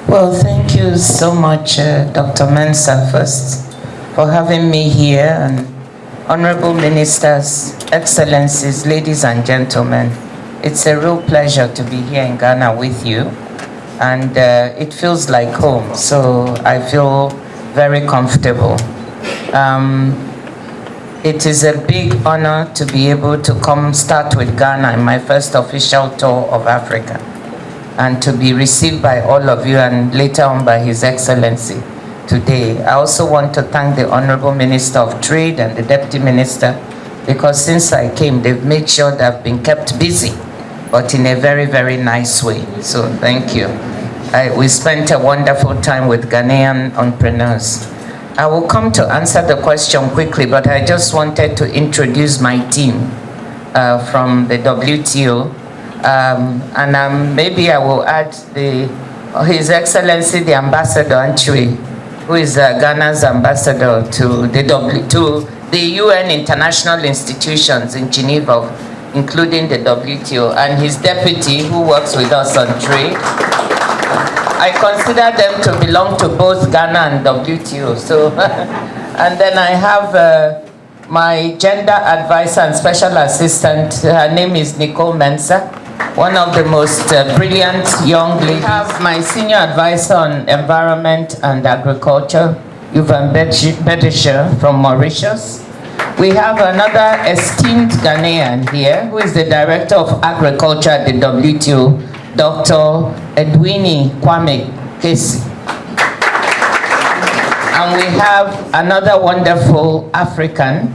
Well, thank you so much, Dr. Mensah, first, for having me here, and honorable ministers, excellencies, ladies and gentlemen. It's a real pleasure to be here in Ghana with you, and it feels like home, so I feel very comfortable. It is a big honor to be able to start with Ghana in my first official tour of Africa, and to be received by all of you and later on by His Excellency today. I also want to thank the Honorable Minister of Trade and the Deputy Minister, because since I came, they've made sure that I've been kept busy, but in a very, very nice way. So thank you. We spent a wonderful time with Ghanaian entrepreneurs. I will come to answer the question quickly, but I just wanted to introduce my team from the WTO. And maybe I will add His Excellency the Ambassador Antwi, who is Ghana's ambassador to the UN international institutions in Geneva, including the WTO, and his deputy, who works with us on trade. I consider them to belong to both Ghana and WTO. So, and then I have my gender advisor and special assistant. Her name is Nicole Mensah, one of the most brilliant young ladies. I have my senior advisor on environment and agriculture, Yuvan Bedesher from Mauritius. We have another esteemed Ghanaian here, who is the director of agriculture at the WTO, Dr. Edwini Kwame Kesi. And we have another wonderful African,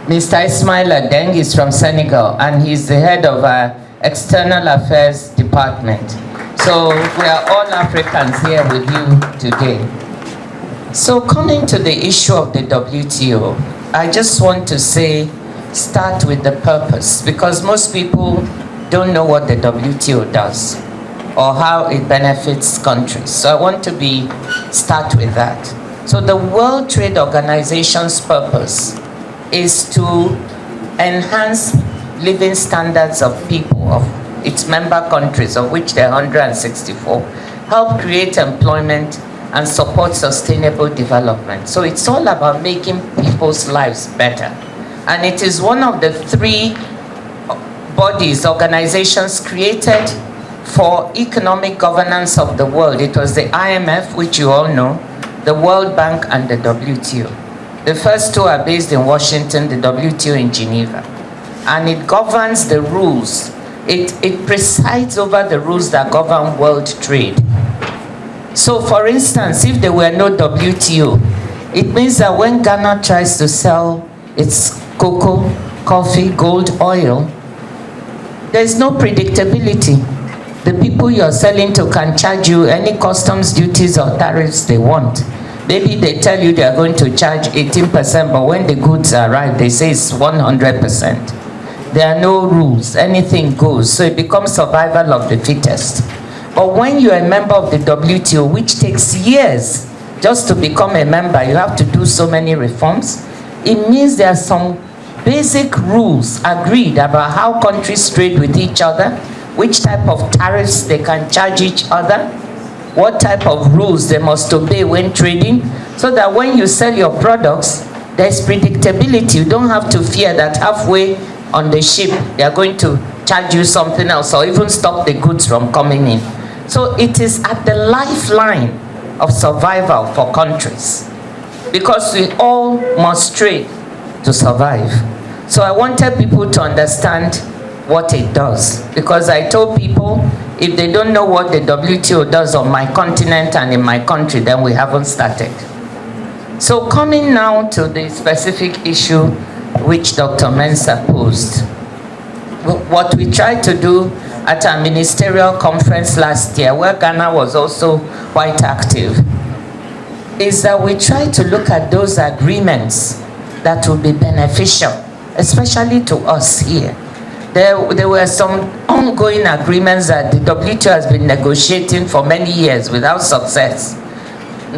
Mr. Ismail Adeng. He's from Senegal, and he's the head of our External Affairs Department. So we are all Africans here with you today. So coming to the issue of the WTO, I just want to start with the purpose, because most people don't know what the WTO does or how it benefits countries. So I want to start with that. So the World Trade Organization's purpose is to enhance living standards of people, of its member countries, of which there are 164, help create employment and support sustainable development. So it's all about making people's lives better. And it is one of the three bodies, organizations created for economic governance of the world. It was the IMF, which you all know, the World Bank, and the WTO. The first two are based in Washington, the WTO in Geneva. And it governs the rules. It presides over the rules that govern world trade. So for instance, if there were no WTO, it means that when Ghana tries to sell its cocoa, coffee, gold, oil, there's no predictability. The people you're selling to can charge you any customs duties or tariffs they want. Maybe they tell you they're going to charge 18%, but when the goods arrive, they say it's 100%. There are no rules, anything goes. So it becomes survival of the fittest. But when you're a member of the WTO, which takes years just to become a member, you have to do so many reforms. It means there are some basic rules agreed about how countries trade with each other, which type of tariffs they can charge each other, what type of rules they must obey when trading, so that when you sell your products, there's predictability. You don't have to fear that halfway on the ship, they are going to charge you something else or even stop the goods from coming in. So it is at the lifeline of survival for countries, because we all must trade to survive. So I wanted people to understand what it does, because I told people if they don't know what the WTO does on my continent and in my country, then we haven't started. So coming now to the specific issue which Dr. Mensah posed, what we tried to do at our ministerial conference last year, where Ghana was also quite active, is that we tried to look at those agreements that would be beneficial, especially to us here. There were some ongoing agreements that the WTO has been negotiating for many years without success,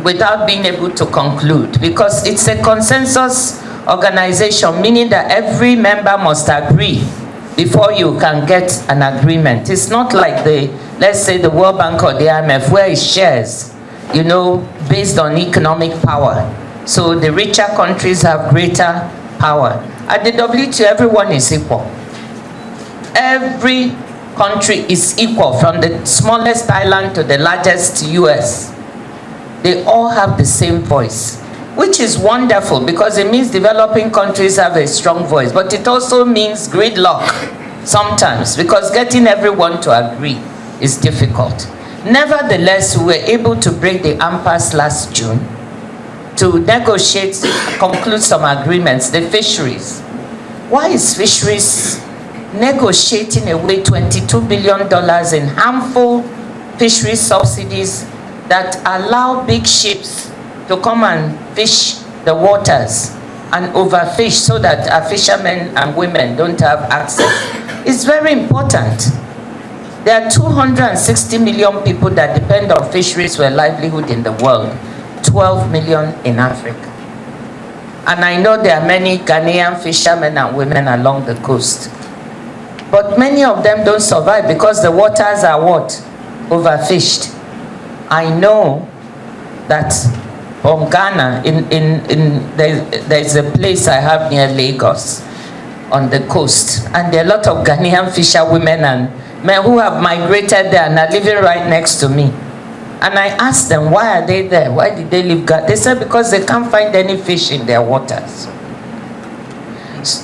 without being able to conclude, because it's a consensus organization, meaning that every member must agree before you can get an agreement. It's not like let's say the World Bank or the IMF, where it shares. you know, based on economic power. So the richer countries have greater power. At the WTO, everyone is equal. Every country is equal, from the smallest island to the largest US. They all have the same voice, which is wonderful because it means developing countries have a strong voice, but it also means gridlock sometimes because getting everyone to agree is difficult. Nevertheless, we were able to break the impasse last June to negotiate, conclude some agreements. The fisheries. Why is fisheries negotiating away $22 billion in harmful fishery subsidies that allow big ships to come and fish the waters and overfish so that our fishermen and women don't have access? It's very important. There are 260 million people that depend on fisheries for a livelihood in the world, 12 million in Africa. And I know there are many Ghanaian fishermen and women along the coast. But many of them don't survive because the waters are what? Overfished. I know that from Ghana, there's a place I have near Lagos on the coast. And there are a lot of Ghanaian fisherwomen and men who have migrated there and are living right next to me. And I asked them, why are they there? Why did they leave Ghana? They said because they can't find any fish in their waters.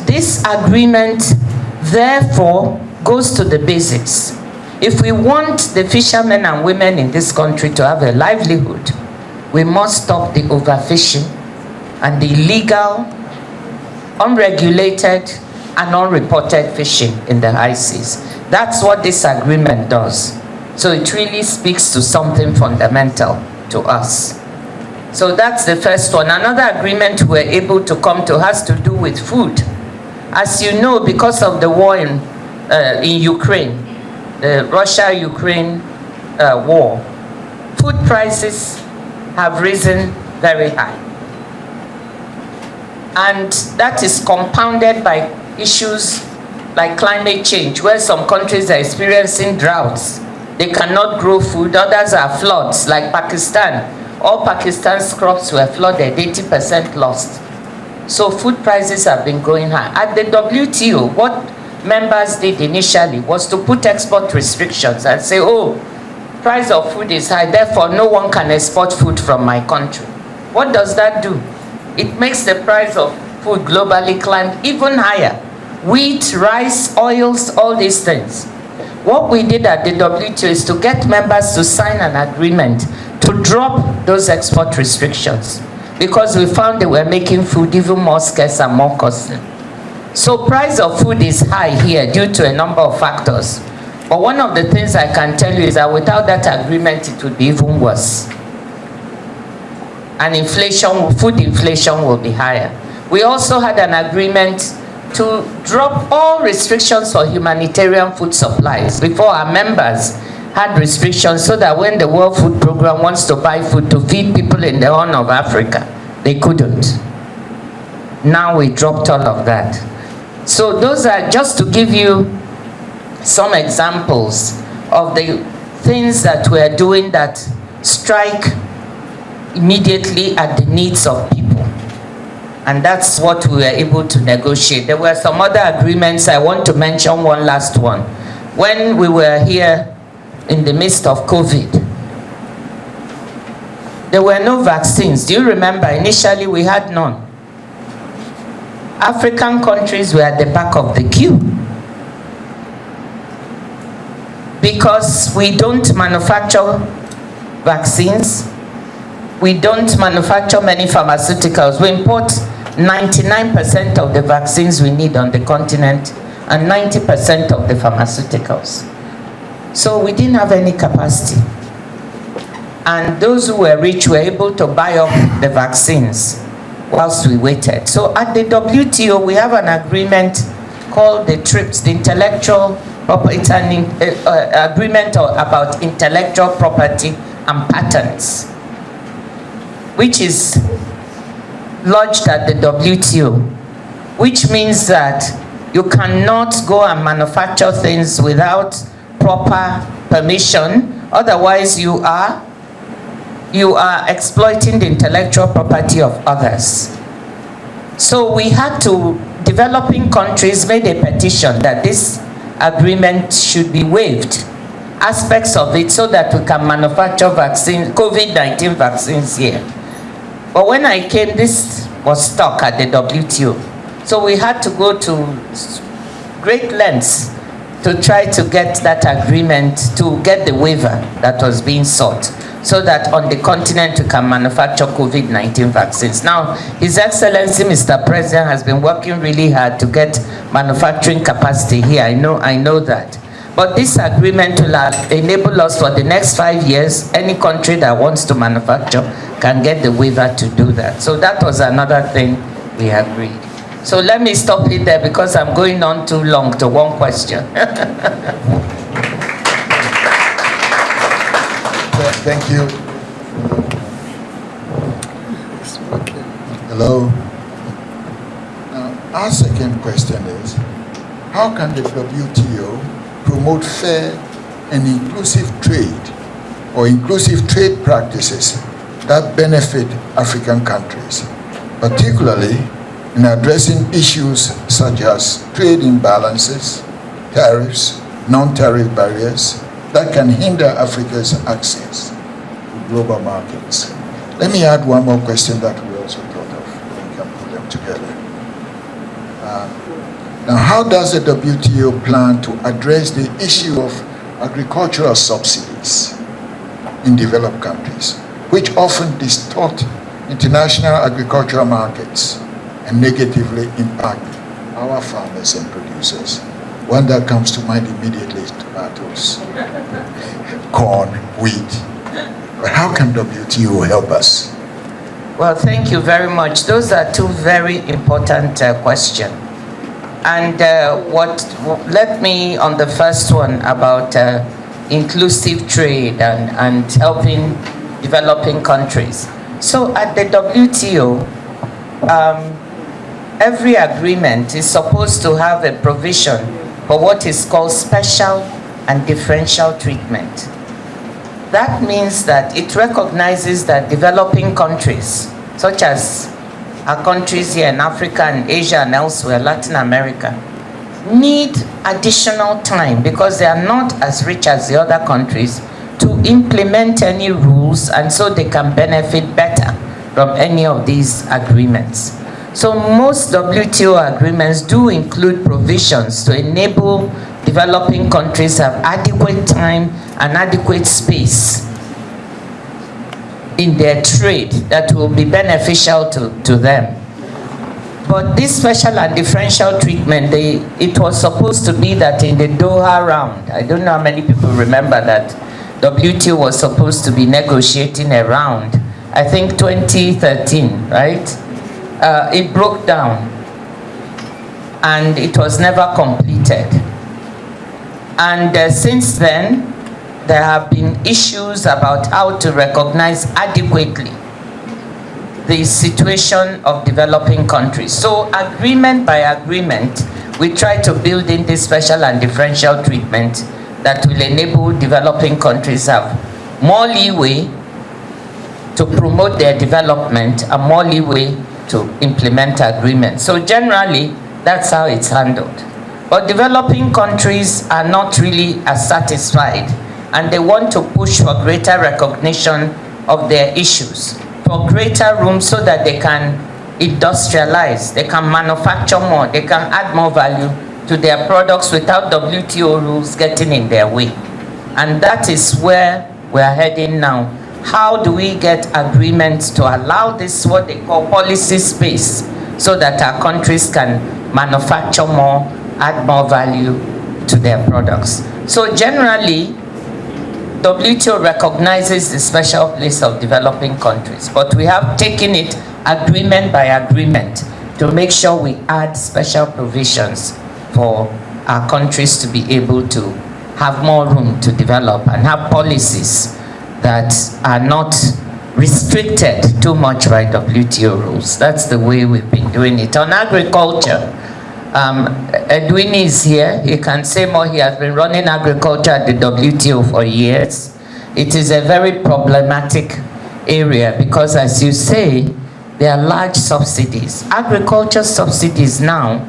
This agreement, therefore, goes to the basics. If we want the fishermen and women in this country to have a livelihood, we must stop the overfishing and the illegal, unregulated, and unreported fishing in the high seas. That's what this agreement does. So it really speaks to something fundamental to us. So that's the first one. Another agreement we're able to come to has to do with food. As you know, because of the war in Ukraine, the Russia-Ukraine war, food prices have risen very high. And that is compounded by issues like climate change, where some countries are experiencing droughts. They cannot grow food. Others are floods, like Pakistan. All Pakistan's crops were flooded, 80% lost. So food prices have been going high. At the WTO, what members did initially was to put export restrictions and say, oh, price of food is high, therefore no one can export food from my country. What does that do? It makes the price of food globally climb even higher. Wheat, rice, oils, all these things. What we did at the WTO is to get members to sign an agreement to drop those export restrictions because we found they were making food even more scarce and more costly. So price of food is high here due to a number of factors. But one of the things I can tell you is that without that agreement, it would be even worse. And inflation, food inflation will be higher. We also had an agreement to drop all restrictions for humanitarian food supplies. Before, our members had restrictions so that when the World Food Programme wants to buy food to feed people in the Horn of Africa, they couldn't. Now we dropped all of that. So those are just to give you some examples of the things that we're doing that strike immediately at the needs of people. And that's what we were able to negotiate. There were some other agreements. I want to mention one last one. When we were here in the midst of COVID, there were no vaccines. Do you remember? Initially, we had none. African countries were at the back of the queue because we don't manufacture vaccines. We don't manufacture many pharmaceuticals. We import 99% of the vaccines we need on the continent and 90% of the pharmaceuticals. So we didn't have any capacity. And those who were rich were able to buy up the vaccines whilst we waited. So at the WTO, we have an agreement called the TRIPS, the Intellectual Property, Agreement about Intellectual Property and Patents, which is lodged at the WTO, which means that you cannot go and manufacture things without proper permission. Otherwise, you you are exploiting the intellectual property of others. So we had to, developing countries made a petition that this agreement should be waived, aspects of it, so that we can manufacture vaccines, COVID-19 vaccines here. But when I came, this was stuck at the WTO. So we had to go to great lengths to try to get that agreement, to get the waiver that was being sought, so that on the continent we can manufacture COVID-19 vaccines. Now, His Excellency, Mr. President, has been working really hard to get manufacturing capacity here. I know that. But this agreement will enable us for the next 5 years, any country that wants to manufacture can get the waiver to do that. So that was another thing we agreed. So let me stop it there because I'm going on too long to one question. Thank you. Hello. Now, our second question is, how can the WTO promote fair and inclusive trade or inclusive trade practices that benefit African countries, particularly in addressing issues such as trade imbalances, tariffs, non-tariff barriers that can hinder Africa's access to global markets? Let me add one more question that we also thought of. We can put them together. Now, how does the WTO plan to address the issue of agricultural subsidies in developed countries, which often distort international agricultural markets and negatively impact our farmers and producers? One that comes to mind immediately is tomatoes, corn, wheat. But how can WTO help us? Well, thank you very much. Those are two very important questions. And let me, on the first one about inclusive trade and helping developing countries. So at the WTO, every agreement is supposed to have a provision for what is called special and differential treatment. That means that it recognizes that developing countries, such as our countries here in Africa and Asia and elsewhere, Latin America, need additional time because they are not as rich as the other countries to implement any rules, and so they can benefit better from any of these agreements. So most WTO agreements do include provisions to enable developing countries have adequate time and adequate space in their trade that will be beneficial to them. But this special and differential treatment, it was supposed to be that in the Doha round, I don't know how many people remember that WTO was supposed to be negotiating a round, I think 2013, right? It broke down and it was never completed. And since then, there have been issues about how to recognize adequately the situation of developing countries. So agreement by agreement, we try to build in this special and differential treatment that will enable developing countries have more leeway to promote their development and more leeway to implement agreements. So generally, that's how it's handled. But developing countries are not really as satisfied, and they want to push for greater recognition of their issues, for greater room so that they can industrialize, they can manufacture more, they can add more value to their products without WTO rules getting in their way. And that is where we are heading now. How do we get agreements to allow this, what they call policy space, so that our countries can manufacture more, add more value to their products? So generally, WTO recognizes the special place of developing countries, but we have taken it agreement by agreement to make sure we add special provisions for our countries to be able to have more room to develop and have policies that are not restricted too much by WTO rules. That's the way we've been doing it. On agriculture, Edwin is here. He can say more. He has been running agriculture at the WTO for years. It is a very problematic area, because as you say, there are large subsidies. Agriculture subsidies now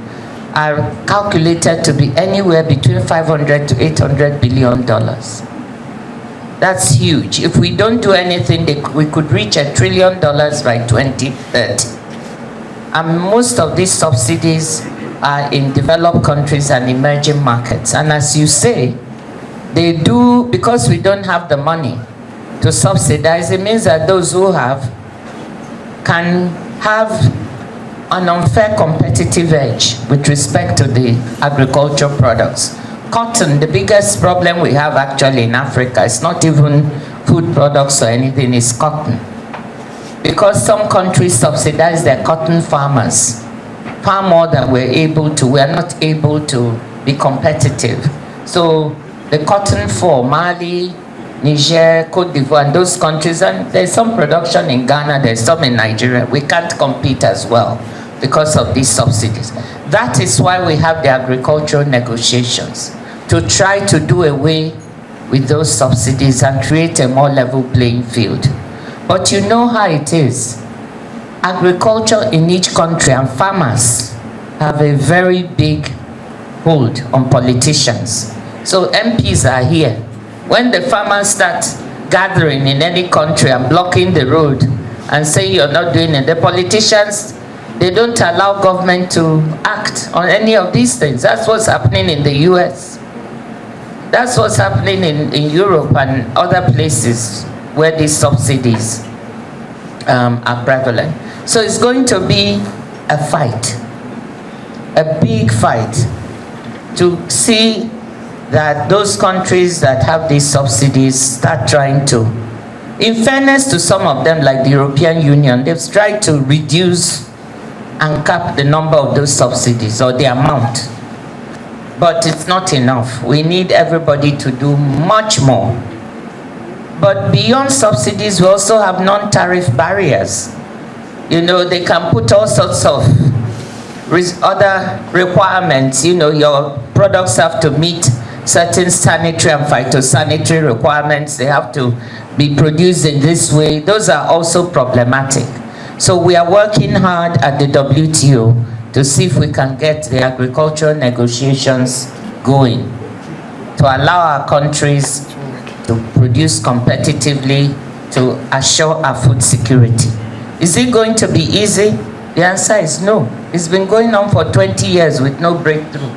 are calculated to be anywhere between $500 to $800 billion. That's huge. If we don't do anything, we could reach $1 trillion by 2030. And most of these subsidies are in developed countries and emerging markets. And as you say, they do, because we don't have the money to subsidize, it means that those who have can have an unfair competitive edge with respect to the agricultural products. Cotton, the biggest problem we have actually in Africa, it's not even food products or anything, it's cotton. Because some countries subsidize their cotton farmers far more than we're not able to be competitive. So the cotton for Mali, Niger, Cote d'Ivoire, and those countries, and there's some production in Ghana, there's some in Nigeria, we can't compete as well because of these subsidies. That is why we have the agricultural negotiations, to try to do away with those subsidies and create a more level playing field. But you know how it is. Agriculture in each country and farmers have a very big hold on politicians. So MPs are here. When the farmers start gathering in any country and blocking the road and say you're not doing it, the politicians, they don't allow government to act on any of these things. That's what's happening in the US. That's what's happening in Europe and other places where these subsidies are prevalent. So it's going to be a fight, a big fight, to see that those countries that have these subsidies start trying to, in fairness to some of them like the European Union, they've tried to reduce and cap the number of those subsidies or the amount. But it's not enough. We need everybody to do much more. But beyond subsidies, we also have non-tariff barriers. You know, they can put all sorts of other requirements. You know, your products have to meet certain sanitary and phytosanitary requirements. They have to be produced in this way. Those are also problematic. So we are working hard at the WTO to see if we can get the agricultural negotiations going, to allow our countries to produce competitively, to assure our food security. Is it going to be easy? The answer is no. It's been going on for 20 years with no breakthrough,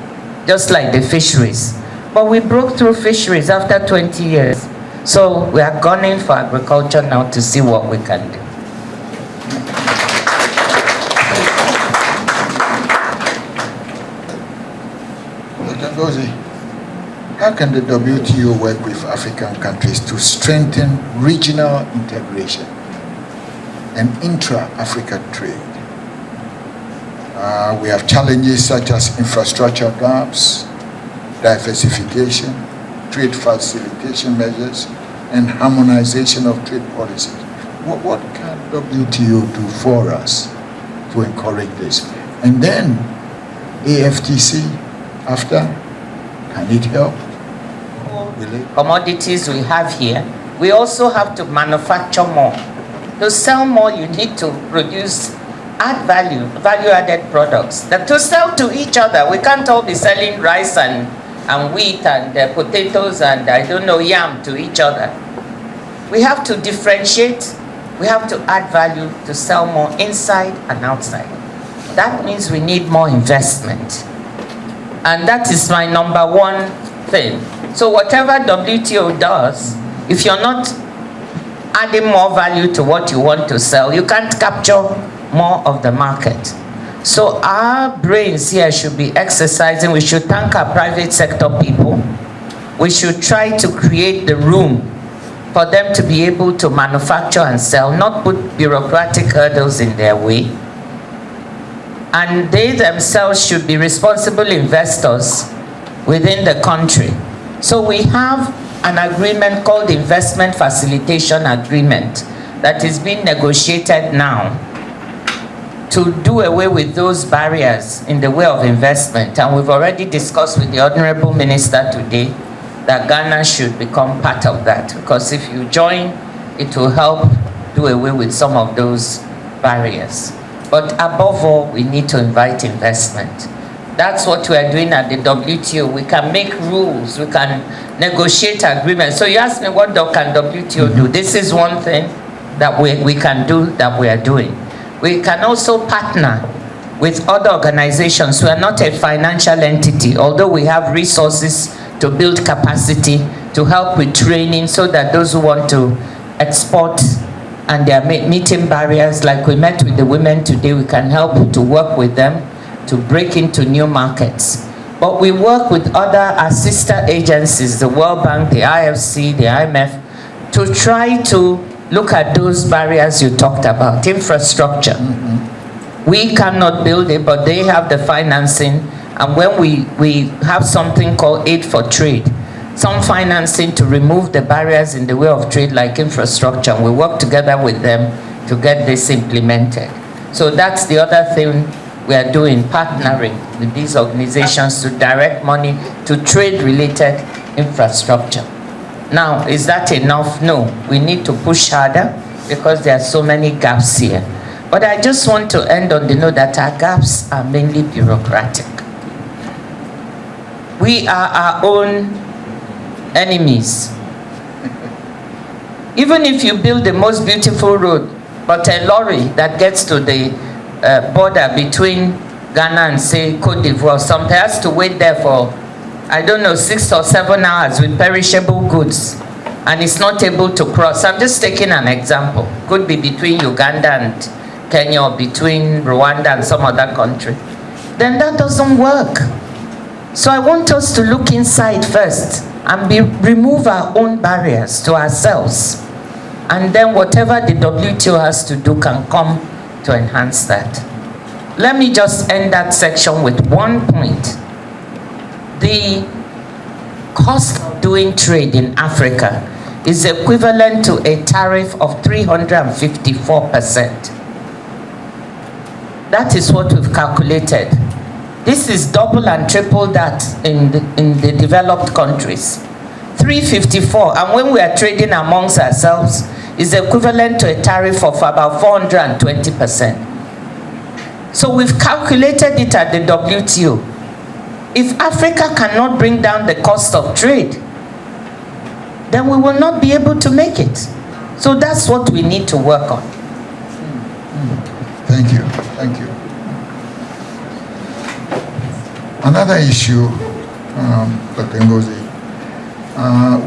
just like the fisheries. But we broke through fisheries after 20 years. So we are gunning for agriculture now to see what we can do. Ngozi, how can the WTO work with African countries to strengthen regional integration and intra-Africa trade? We have challenges such as infrastructure gaps, diversification, trade facilitation measures, and harmonization of trade policies. What can WTO do for us to encourage this? And then AFTC after, can it help? Commodities we have here, we also have to manufacture more. To sell more, you need to produce, add value-added products. That to sell to each other, we can't all be selling rice and wheat and potatoes and I don't know, yam to each other. We have to differentiate. We have to add value to sell more inside and outside. That means we need more investment. And that is my number one thing. So whatever WTO does, if you're not adding more value to what you want to sell, you can't capture more of the market. So our brains here should be exercising. We should thank our private sector people. We should try to create the room for them to be able to manufacture and sell, not put bureaucratic hurdles in their way. And they themselves should be responsible investors within the country. So we have an agreement called the Investment Facilitation Agreement that is being negotiated now to do away with those barriers in the way of investment. And we've already discussed with the Honorable Minister today that Ghana should become part of that, because if you join, it will help do away with some of those barriers. But above all, we need to invite investment. That's what we are doing at the WTO. We can make rules, we can negotiate agreements. So you ask me, what can WTO do? This is one thing that we can do, that we are doing. We can also partner with other organizations. We are not a financial entity, although we have resources to build capacity, to help with training, so that those who want to export and they are meeting barriers, like we met with the women today, we can help to work with them to break into new markets. But we work with our sister agencies, the World Bank, the IFC, the IMF, to try to look at those barriers you talked about, infrastructure. We cannot build it, but they have the financing. And when we have something called Aid for Trade, some financing to remove the barriers in the way of trade, like infrastructure, and we work together with them to get this implemented. So that's the other thing we are doing, partnering with these organizations to direct money to trade-related infrastructure. Now, is that enough? No, we need to push harder because there are so many gaps here. But I just want to end on the note that our gaps are mainly bureaucratic. We are our own enemies. Even if you build the most beautiful road, but a lorry that gets to the border between Ghana and, say, Cote d'Ivoire, sometimes has to wait there for, I don't know, 6 or 7 hours with perishable goods, and it's not able to cross. I'm just taking an example. Could be between Uganda and Kenya, or between Rwanda and some other country. Then that doesn't work. So I want us to look inside first and remove our own barriers to ourselves. And then whatever the WTO has to do can come to enhance that. Let me just end that section with one point. The cost of doing trade in Africa is equivalent to a tariff of 354%. That is what we've calculated. This is double and triple that in the developed countries. 354, and when we are trading amongst ourselves, is equivalent to a tariff of about 420%. So we've calculated it at the WTO. If Africa cannot bring down the cost of trade, then we will not be able to make it. So that's what we need to work on. Thank you. Thank you. Another issue, Dr. Ngozi,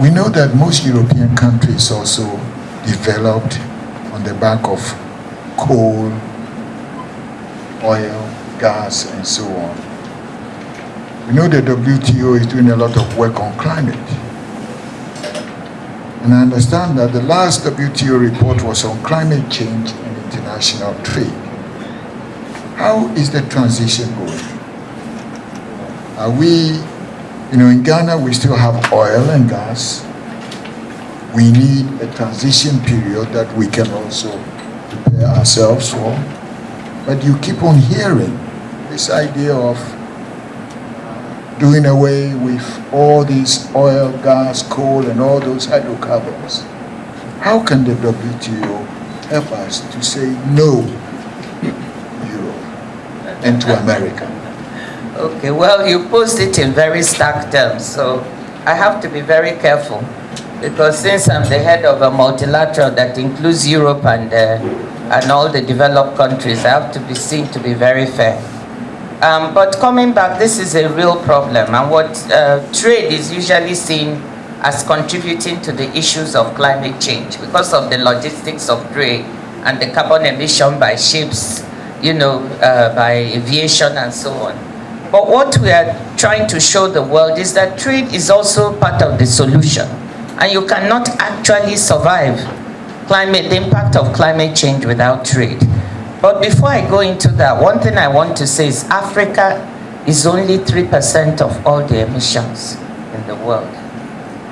we know that most European countries also developed on the back of coal, oil, gas, and so on. We know the WTO is doing a lot of work on climate. And I understand that the last WTO report was on climate change and international trade. How is the transition going? Are we, in Ghana we still have oil and gas. We need a transition period that we can also prepare ourselves for. But you keep on hearing this idea of doing away with all these oil, gas, coal, and all those hydrocarbons. How can the WTO help us to say no to Europe and to America? Okay, well, you posed it in very stark terms, so I have to be very careful, because since I'm the head of a multilateral that includes Europe and all the developed countries, I have to be seen to be very fair. But coming back, this is a real problem, and what trade is usually seen as contributing to the issues of climate change because of the logistics of trade and the carbon emission by ships, by aviation and so on. But what we are trying to show the world is that trade is also part of the solution, and you cannot actually survive the impact of climate change without trade. But before I go into that, one thing I want to say is Africa is only 3% of all the emissions in the world.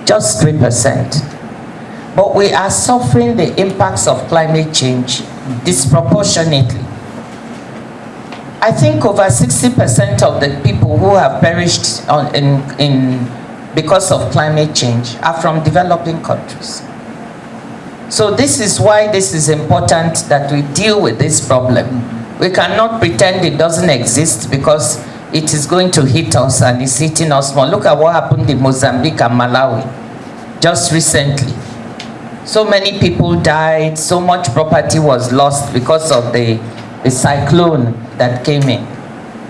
Just 3%. But we are suffering the impacts of climate change disproportionately. I think over 60% of the people who have perished because of climate change are from developing countries. So this is why this is important that we deal with this problem. We cannot pretend it doesn't exist because it is going to hit us and it's hitting us more. Look at what happened in Mozambique and Malawi just recently. So many people died, so much property was lost because of the cyclone that came in.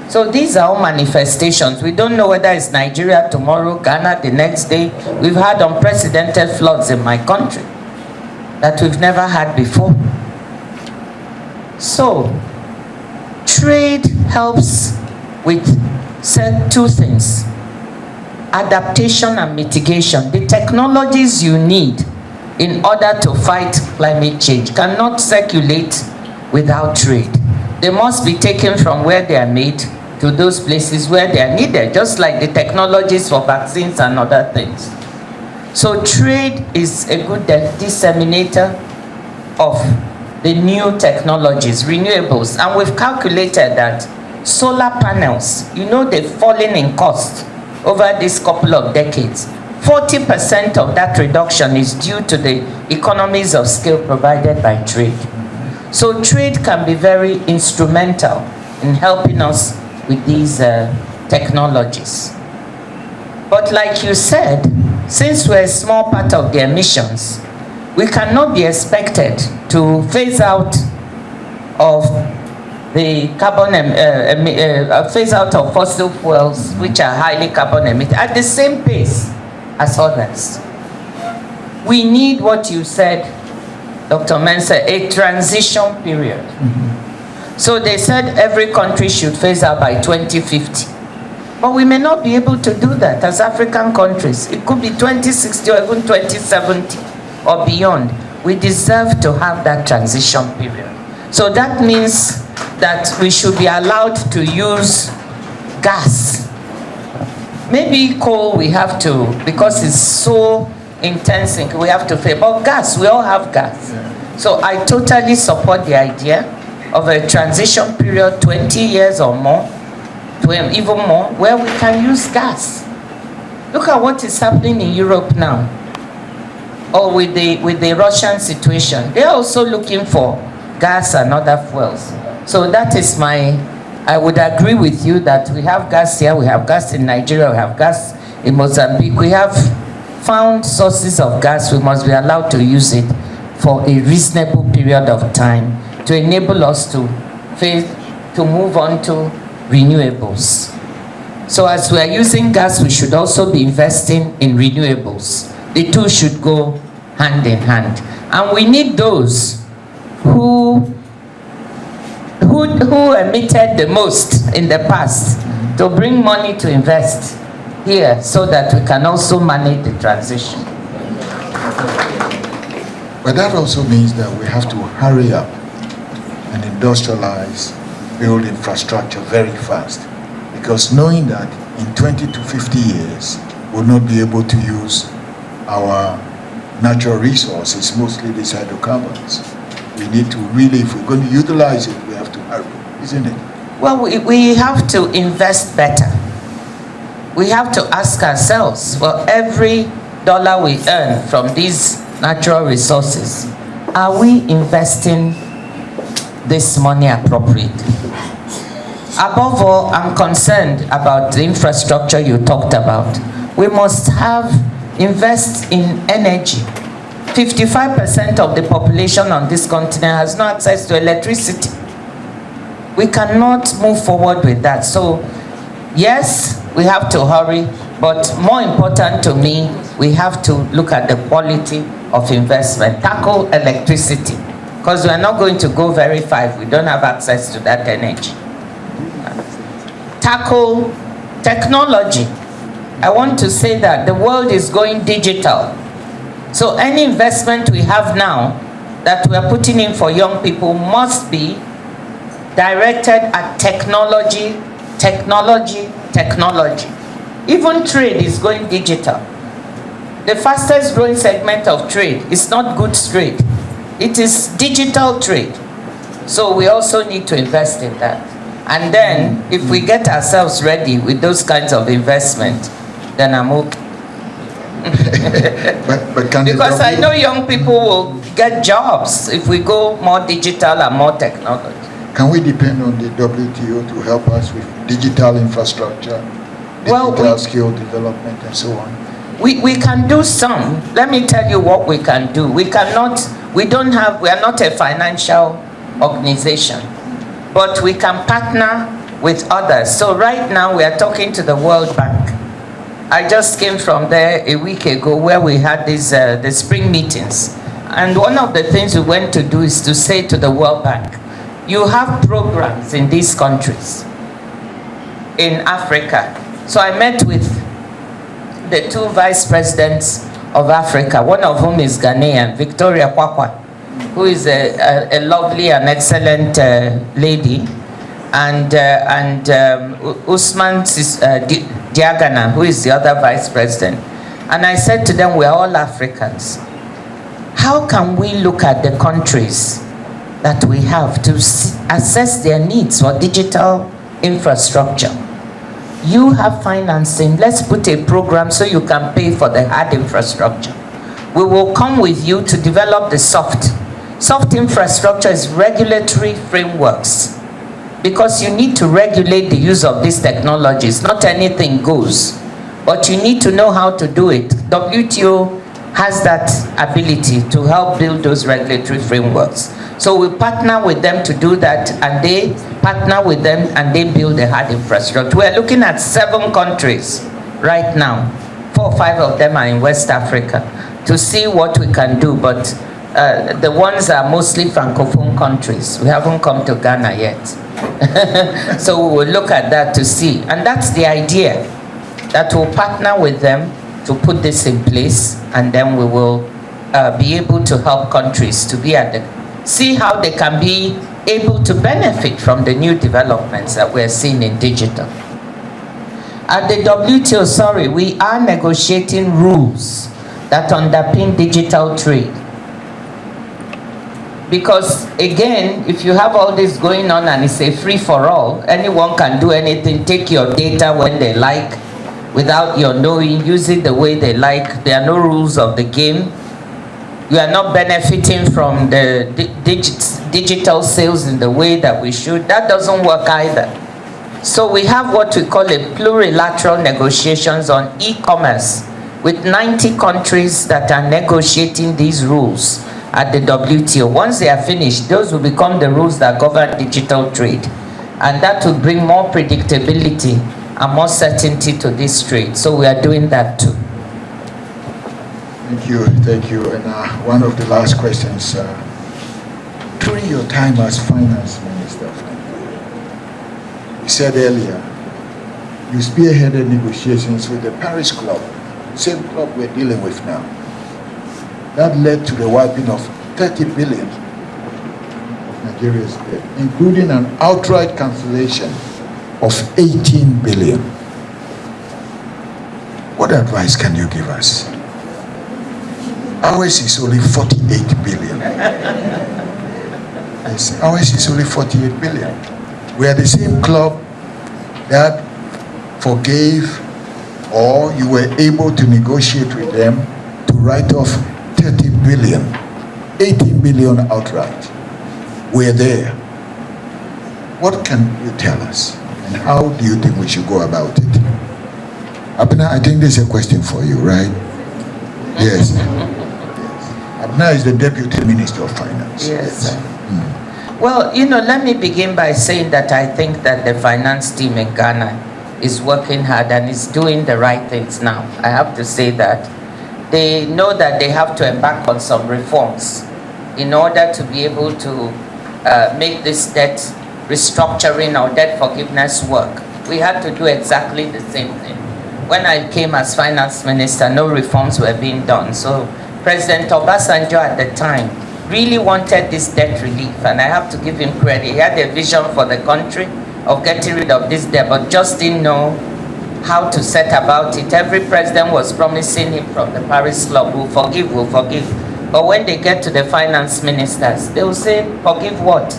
So these are all manifestations. We don't know whether it's Nigeria tomorrow, Ghana the next day. We've had unprecedented floods in my country that we've never had before. So, trade helps with two things: adaptation and mitigation. The technologies you need in order to fight climate change cannot circulate without trade. They must be taken from where they are made to those places where they are needed, just like the technologies for vaccines and other things. So trade is a good disseminator of the new technologies, renewables. And we've calculated that solar panels, you know, they've fallen in cost over this couple of decades. 40% of that reduction is due to the economies of scale provided by trade. So trade can be very instrumental in helping us with these technologies. But like you said, since we're a small part of the emissions, we cannot be expected to phase out of the carbon, phase out of fossil fuels, which are highly carbon emitting, at the same pace as others. We need what you said, Dr. Mensah, a transition period. So they said every country should phase out by 2050. But we may not be able to do that as African countries. It could be 2060 or even 2070 or beyond. We deserve to have that transition period. So that means that we should be allowed to use gas. Maybe coal we have to, because it's so intense, we have to pay. But gas, we all have gas. So I totally support the idea of a transition period, 20 years or more, even more, where we can use gas. Look at what is happening in Europe now, or with the Russian situation. They're also looking for gas and other fuels. So that is I would agree with you that we have gas here, we have gas in Nigeria, we have gas in Mozambique. We have found sources of gas. We must be allowed to use it for a reasonable period of time to enable us to move on to renewables. So as we are using gas, we should also be investing in renewables. The two should go hand in hand. And we need those who emitted the most in the past to bring money to invest here so that we can also manage the transition. But that also means that we have to hurry up and industrialize, build infrastructure very fast, because knowing that in 20 to 50 years we'll not be able to use our natural resources, mostly these hydrocarbons. We need to really, if we're going to utilize it, we have to hurry, isn't it? Well, we have to invest better. We have to ask ourselves, well, every dollar we earn from these natural resources, are we investing this money appropriately? Above all, I'm concerned about the infrastructure you talked about. We must invest in energy. 55% of the population on this continent has no access to electricity. We cannot move forward with that. So, yes, we have to hurry, but more important to me, we have to look at the quality of investment. Tackle electricity, because we're not going to go very far if we don't have access to that energy. Tackle technology. I want to say that the world is going digital. So any investment we have now that we are putting in for young people must be directed at technology, technology, technology. Even trade is going digital. The fastest growing segment of trade is not goods trade. It is digital trade. So we also need to invest in that. And then if we get ourselves ready with those kinds of investment, then I'm okay. but can because I know young people will get jobs if we go more digital and more technology. Can we depend on the WTO to help us with digital infrastructure, digital skill development, and so on? We can do some. Let me tell you what we can do. We are not a financial organization, but we can partner with others. So right now we are talking to the World Bank. I just came from there a week ago where we had these the spring meetings. And one of the things we went to do is to say to the World Bank, you have programs in these countries, in Africa. So I met with the two vice presidents of Africa, one of whom is Ghanaian, Victoria Kwakwa, who is a lovely and excellent lady, and Usman Diagana, who is the other vice president. And I said to them, we are all Africans. How can we look at the countries that we have to assess their needs for digital infrastructure? You have financing, let's put a program so you can pay for the hard infrastructure. We will come with you to develop the soft. Soft infrastructure is regulatory frameworks, because you need to regulate the use of these technologies. Not anything goes, but you need to know how to do it. WTO has that ability to help build those regulatory frameworks. So we partner with them to do that, and they partner with them and they build the hard infrastructure. We're looking at 7 countries right now. 4 or 5 of them are in West Africa to see what we can do, but the ones are mostly Francophone countries. We haven't come to Ghana yet. So we will look at that to see. And that's the idea, that we'll partner with them to put this in place, and then we will be able to help countries to be at the, see how they can be able to benefit from the new developments that we're seeing in digital. At the WTO, we are negotiating rules that underpin digital trade. Because again, if you have all this going on and it's a free-for-all, anyone can do anything, take your data when they like, without your knowing, use it the way they like. There are no rules of the game. You are not benefiting from the digital sales in the way that we should. That doesn't work either. So we have what we call a plurilateral negotiations on e-commerce with 90 countries that are negotiating these rules at the WTO. Once they are finished, those will become the rules that govern digital trade. And that will bring more predictability and more certainty to this trade. So we are doing that too. Thank you. And one of the last questions. During your time as finance minister of Nigeria, you said earlier, you spearheaded negotiations with the Paris Club, same club we're dealing with now. That led to the wiping of 30 billion of Nigeria's debt, including an outright cancellation of 18 billion. What advice can you give us? Ours is only 48 billion. Yes, ours is only 48 billion. We are the same club that forgave, or you were able to negotiate with them to write off 30 billion, 18 billion outright. We're there. What can you tell us? And how do you think we should go about it? Abna, I think this is a question for you, right? Yes. Abna is the Deputy Minister of Finance. Yes. Well, let me begin by saying that I think that the finance team in Ghana is working hard and is doing the right things now. I have to say that. They know that they have to embark on some reforms in order to be able to make this debt restructuring or debt forgiveness work. We had to do exactly the same thing. When I came as finance minister, no reforms were being done. So President Obasanjo at the time really wanted this debt relief, and I have to give him credit. He had a vision for the country of getting rid of this debt, but just didn't know how to set about it. Every president was promising him from the Paris Club, we'll forgive, we'll forgive. But when they get to the finance ministers, they will say, forgive what?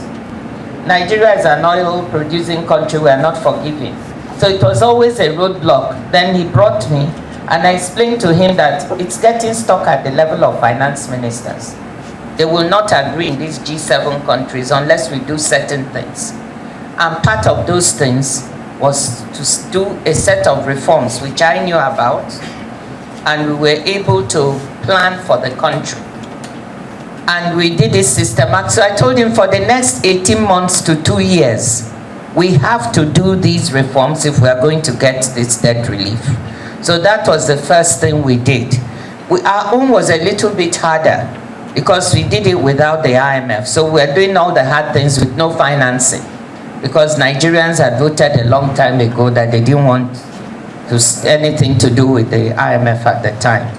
Nigeria is an oil producing country, we are not forgiving. So it was always a roadblock. Then he brought me, and I explained to him that it's getting stuck at the level of finance ministers. They will not agree in these G7 countries unless we do certain things. And part of those things was to do a set of reforms which I knew about, and we were able to plan for the country. And we did it systematically. So I told him for the next 18 months to 2 years, we have to do these reforms if we are going to get this debt relief. So that was the first thing we did. Our own was a little bit harder because we did it without the IMF. So we're doing all the hard things with no financing, because Nigerians had voted a long time ago that they didn't want anything to do with the IMF at the time.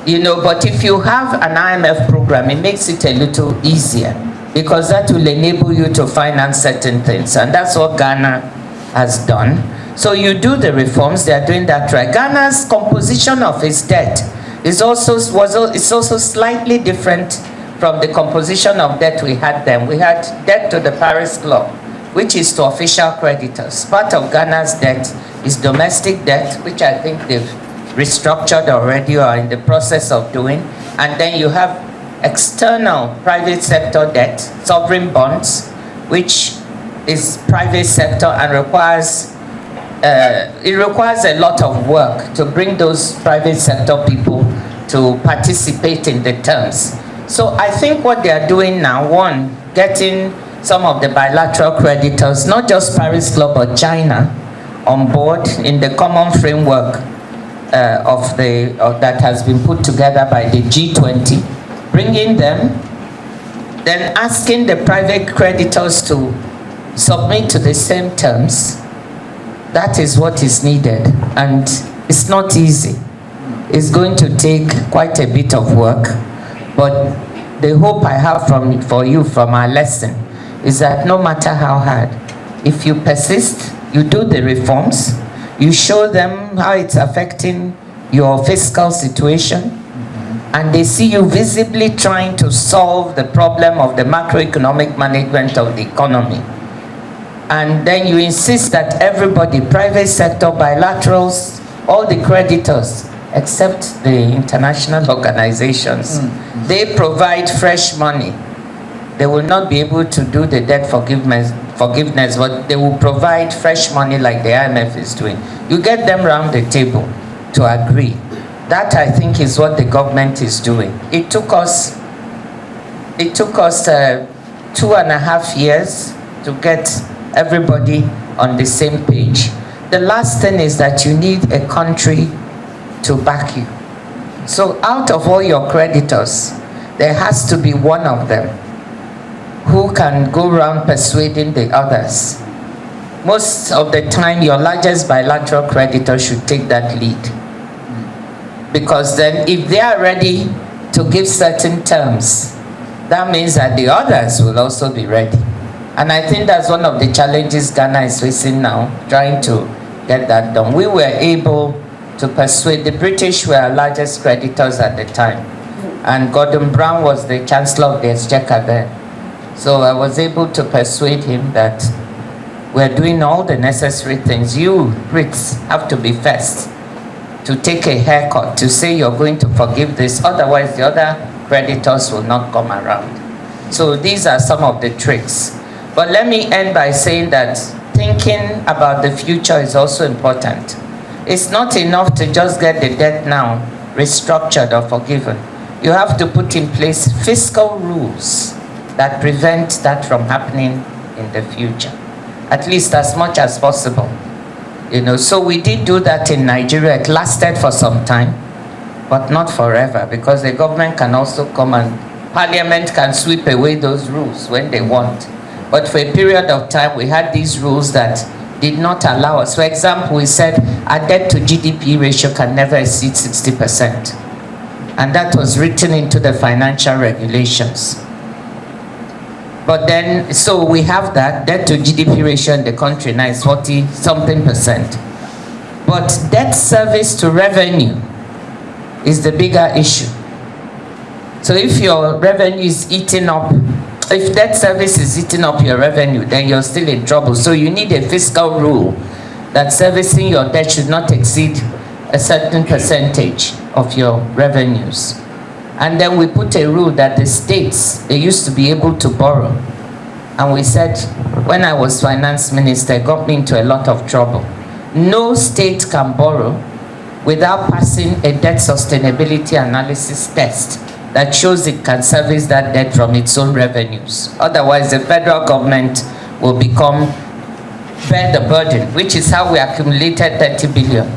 You know, but if you have an IMF program, it makes it a little easier, because that will enable you to finance certain things. And that's what Ghana has done. So you do the reforms, they are doing that right. Ghana's composition of its debt is also slightly different from the composition of debt we had then. We had debt to the Paris Club, which is to official creditors. Part of Ghana's debt is domestic debt, which I think they've restructured already or in the process of doing. And then you have external private sector debt, sovereign bonds, which is private sector and requires a lot of work to bring those private sector people to participate in the terms. So I think what they are doing now, one, getting some of the bilateral creditors, not just Paris Club but China, on board in the common framework that has been put together by the G20, bringing them, then asking the private creditors to submit to the same terms. That is what is needed, and it's not easy. It's going to take quite a bit of work, but the hope I have for you from our lesson is that no matter how hard, if you persist, you do the reforms, you show them how it's affecting your fiscal situation, and they see you visibly trying to solve the problem of the macroeconomic management of the economy. And then you insist that everybody, private sector, bilaterals, all the creditors, except the international organizations, they provide fresh money. They will not be able to do the debt forgiveness, but they will provide fresh money like the IMF is doing. You get them around the table to agree. That, I think, is what the government is doing. It took us 2.5 years to get everybody on the same page. The last thing is that you need a country to back you. So out of all your creditors, there has to be one of them who can go around persuading the others. Most of the time, your largest bilateral creditor should take that lead. Because then if they are ready to give certain terms, that means that the others will also be ready. And I think that's one of the challenges Ghana is facing now, trying to get that done. We were able to persuade, the British were our largest creditors at the time. And Gordon Brown was the Chancellor of the Exchequer then. So I was able to persuade him that we're doing all the necessary things. You, Brits, have to be first to take a haircut, to say you're going to forgive this, otherwise the other creditors will not come around. So these are some of the tricks. But let me end by saying that thinking about the future is also important. It's not enough to just get the debt now restructured or forgiven. You have to put in place fiscal rules that prevent that from happening in the future, at least as much as possible. You know, so we did do that in Nigeria. It lasted for some time, but not forever, because the government can also come and Parliament can sweep away those rules when they want. But for a period of time, we had these rules that did not allow us. For example, we said our debt to GDP ratio can never exceed 60%. And that was written into the financial regulations. But then, so we have that, debt to GDP ratio in the country now is 40-something%. But debt service to revenue is the bigger issue. So if your revenue is eating up, if debt service is eating up your revenue, then you're still in trouble. So you need a fiscal rule that servicing your debt should not exceed a certain percentage of your revenues. And then we put a rule that the states, they used to be able to borrow. And we said, when I was finance minister, it got me into a lot of trouble. No state can borrow without passing a debt sustainability analysis test that shows it can service that debt from its own revenues. Otherwise, the federal government will bear the burden, which is how we accumulated 30 billion.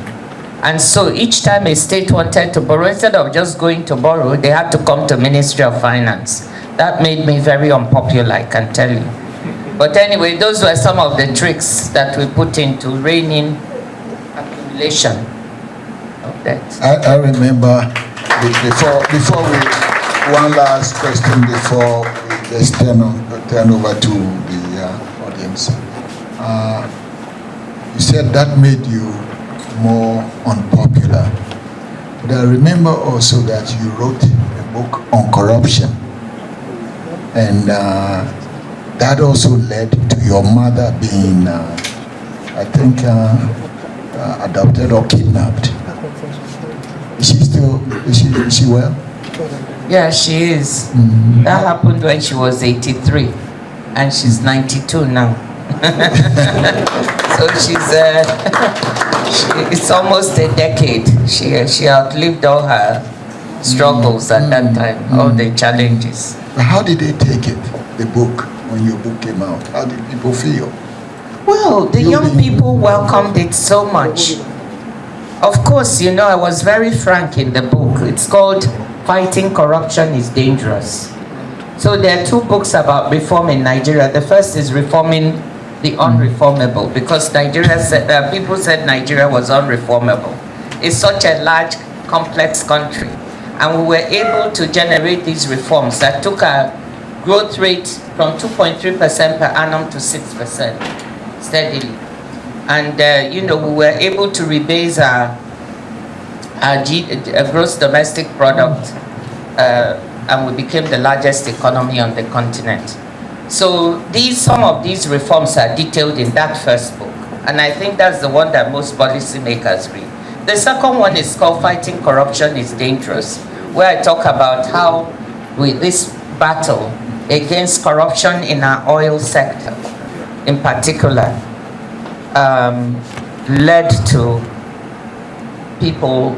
And so each time a state wanted to borrow, instead of just going to borrow, they had to come to Ministry of Finance. That made me very unpopular, I can tell you. But anyway, those were some of the tricks that we put into reining accumulation of debt. I remember before we, one last question before we just turn over to the audience. You said that made you more unpopular. But I remember also that you wrote a book on corruption. And that also led to your mother being, I think, adopted or kidnapped. Is she well? Yeah, she is. That happened when she was 83, and she's 92 now. So it's almost a decade. She outlived all her struggles at that time, all the challenges. But how did they take it, the book, when your book came out? How did people feel? Well, the young people welcomed it so much. Of course, you know, I was very frank in the book. It's called Fighting Corruption is Dangerous. So there are two books about reform in Nigeria. The first is reforming the unreformable, because Nigeria said, people said Nigeria was unreformable. It's such a large, complex country. And we were able to generate these reforms that took our growth rate from 2.3% per annum to 6% steadily. And, you know, we were able to rebase our gross domestic product, and we became the largest economy on the continent. So some of these reforms are detailed in that first book. And I think that's the one that most policymakers read. The second one is called Fighting Corruption is Dangerous, where I talk about how this battle against corruption in our oil sector, in particular, led to people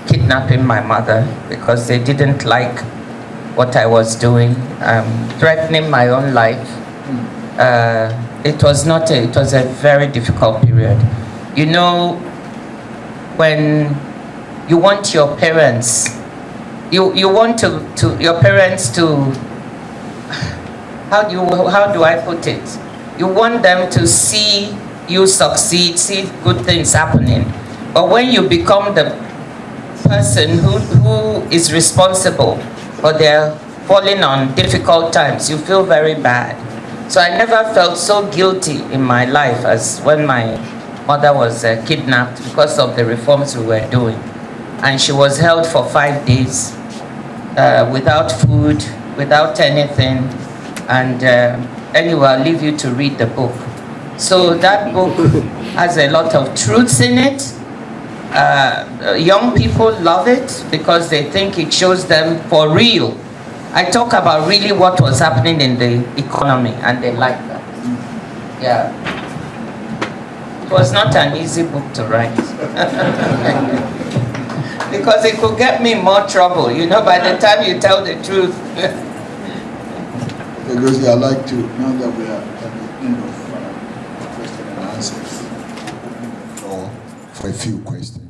kidnapping my mother because they didn't like what I was doing, threatening my own life. It was a very difficult period. You know, when you want your parents, you want your parents to, how do I put it? You want them to see you succeed, see good things happening. But when you become the person who is responsible for their falling on difficult times, you feel very bad. So I never felt so guilty in my life as when my mother was kidnapped because of the reforms we were doing. And she was held for 5 days without food, without anything. And anyway, I'll leave you to read the book. So that book has a lot of truths in it. Young people love it because they think it shows them for real. I talk about really what was happening in the economy, and they like that. Yeah. It was not an easy book to write. Because it could get me more trouble, you know, by the time you tell the truth. Because I'd like to, now that we are at the end of question and answers, for a few questions.